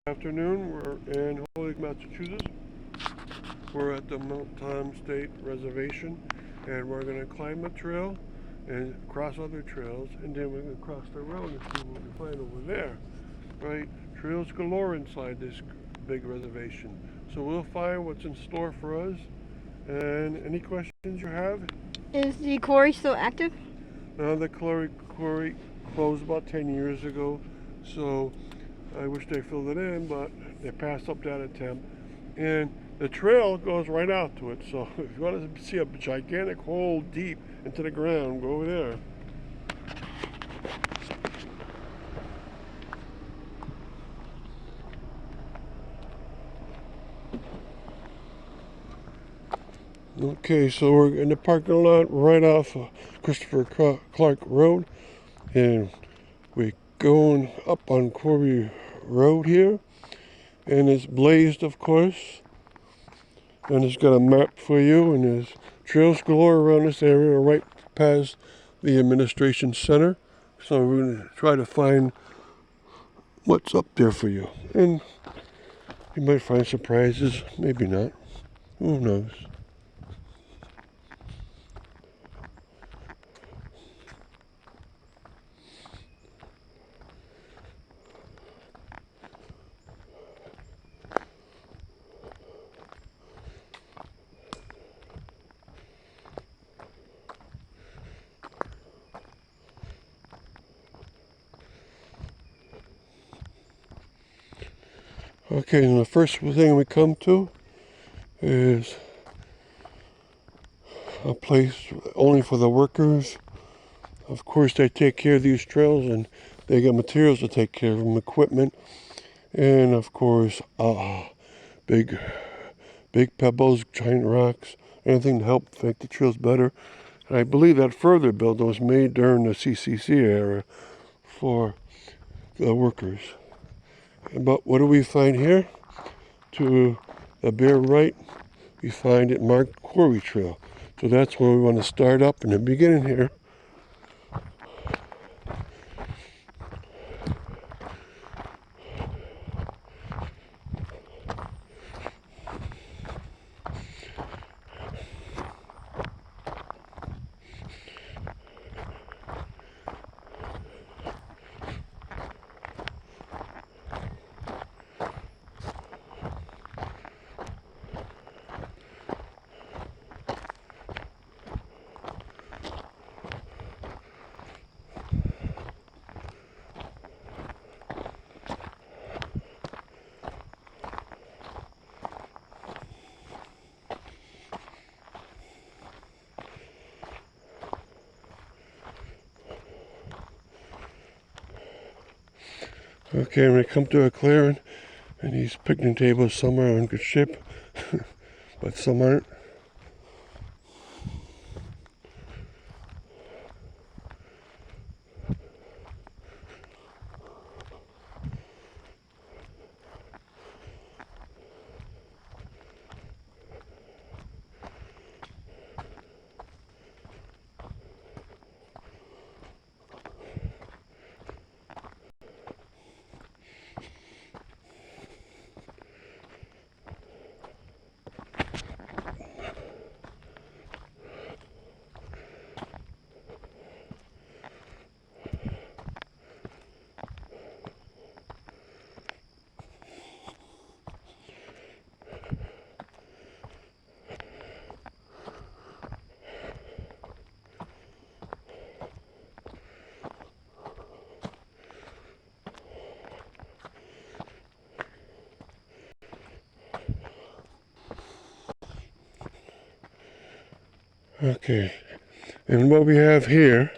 Afternoon, we're in Holyoke, Massachusetts. We're at the Mount Tom State Reservation, and we're going to climb a trail and cross other trails, and then we're going to cross the road and see what we find over there. Right? Trails galore inside this big reservation. So we'll find what's in store for us. And any questions you have? Is the quarry still active? Now the quarry closed about 10 years ago, so I wish they filled it in, but they passed up that attempt. And the trail goes right out to it, so if you want to see a gigantic hole deep into the ground, go over there. Okay, so we're in the parking lot right off of Christopher Clark Road, and we're going up on Quarry Road here, and it's blazed, of course, and it's got a map for you, and there's trails galore around this area right past the administration center. So we're going to try to find what's up there for you, and you might find surprises, maybe not, who knows. Okay, and the first thing we come to is a place only for the workers. Of course, they take care of these trails, and they get materials to take care of them, equipment, and of course, big pebbles, giant rocks, anything to help make the trails better. And I believe that further building was made during the CCC era for the workers. But what do we find here? To the bare right, we find it marked Quarry Trail. So that's where we want to start up in the beginning here. Okay, we come to a clearing, and these picnic tables, some are in good shape, but some aren't. Okay, and what we have here,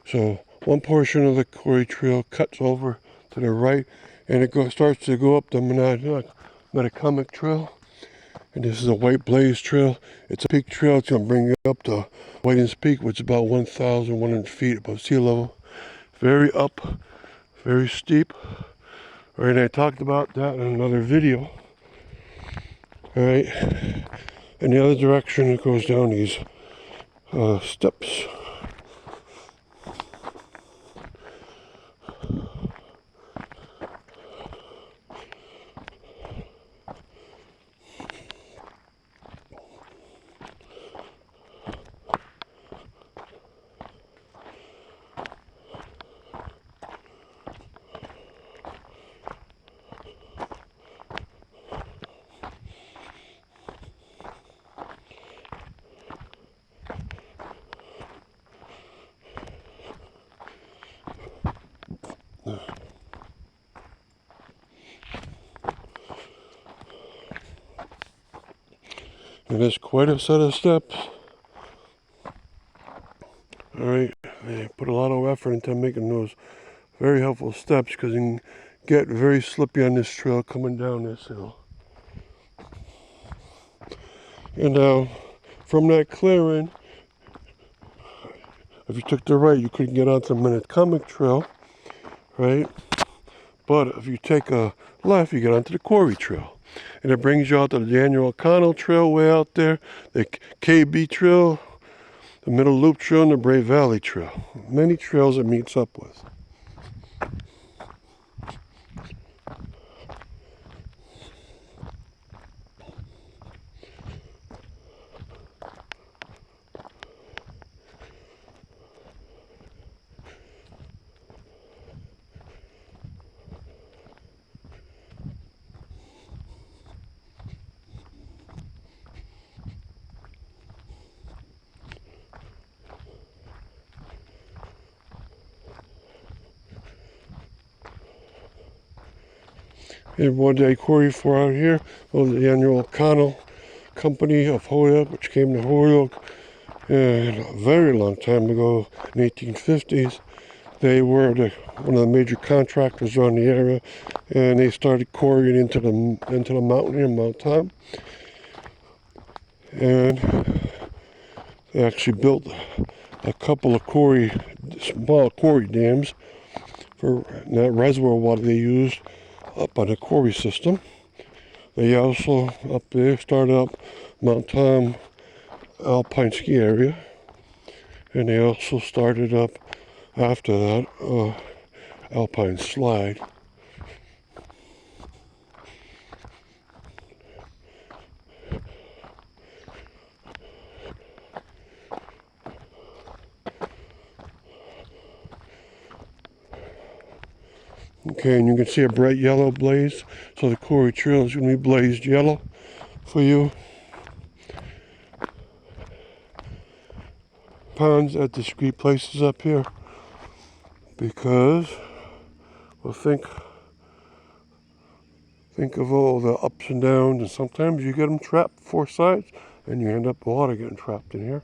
so one portion of the Quarry Trail cuts over to the right, and it starts to go up the Metacomic Trail, and this is a White Blaze Trail. It's a peak trail. It's going to bring you up to Whiting's Peak, which is about 1,100 feet above sea level. Very up, very steep. All right, I talked about that in another video. All right, in the other direction, it goes down these steps. And it's quite a set of steps. Alright, they put a lot of effort into making those very helpful steps because you can get very slippy on this trail coming down this hill. And now, from that clearing, if you took the right, you couldn't get onto the Minnetonka Trail, right? But if you take a left, you get onto the Quarry Trail. And it brings you out to the Daniel O'Connell Trail way out there, the KB Trail, the Middle Loop Trail, and the Brave Valley Trail. Many trails it meets up with. And one day Quarry for out here was the Daniel O'Connell Company of Holyoke, which came to Holyoke and a very long time ago, in the 1850s. They were one of the major contractors around the area, and they started quarrying into the mountain here, Mount Tom. And they actually built a couple of small quarry dams for that reservoir water they used up on the quarry system. They also up there started up Mount Tom Alpine ski area, and they also started up after that Alpine slide. Okay, and you can see a bright yellow blaze, so the Quarry Trail is going to be blazed yellow for you. Ponds at discrete places up here, because, well, think of all the ups and downs, and sometimes you get them trapped four sides, and you end up with water getting trapped in here.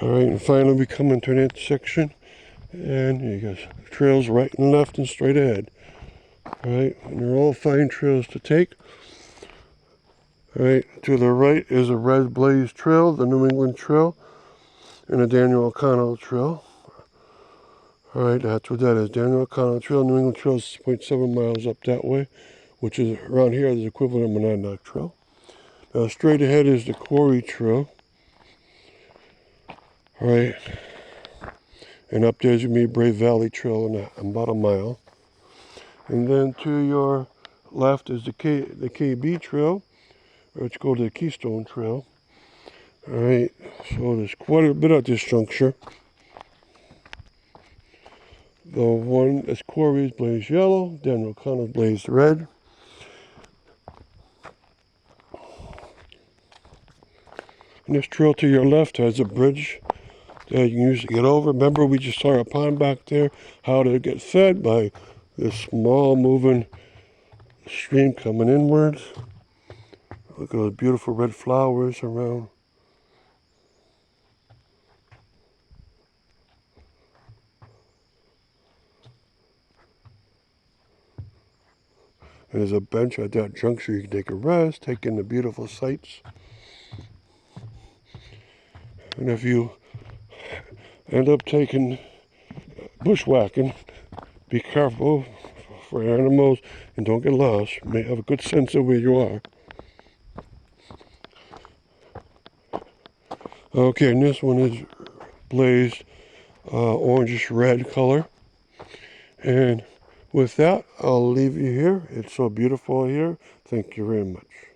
All right, and finally we come into that section, and you got trails right and left and straight ahead. All right, and they're all fine trails to take. All right, to the right is a Red Blaze Trail, the New England Trail, and a Daniel O'Connell Trail. All right, that's what that is. Daniel O'Connell Trail, New England Trail is 0.7 miles up that way, which is around here the equivalent of Monadnock Trail. Now straight ahead is the Quarry Trail. All right, and up there's going to be Brave Valley Trail in about a mile. And then to your left is the KB Trail, or it's called the Keystone Trail. All right, so there's quite a bit at this juncture. The one that's Quarry is blazed yellow, Daniel O'Connell is blazed red. And this trail to your left has a bridge that you can use to get over. Remember, we just saw a pond back there, how to get fed by this small moving stream coming inwards. Look at those beautiful red flowers around. And there's a bench at that juncture you can take a rest, take in the beautiful sights. And if you end up taking bushwhacking, be careful for animals and don't get lost. You may have a good sense of where you are. Okay, and this one is blazed orangish red color. And with that, I'll leave you here. It's so beautiful here. Thank you very much.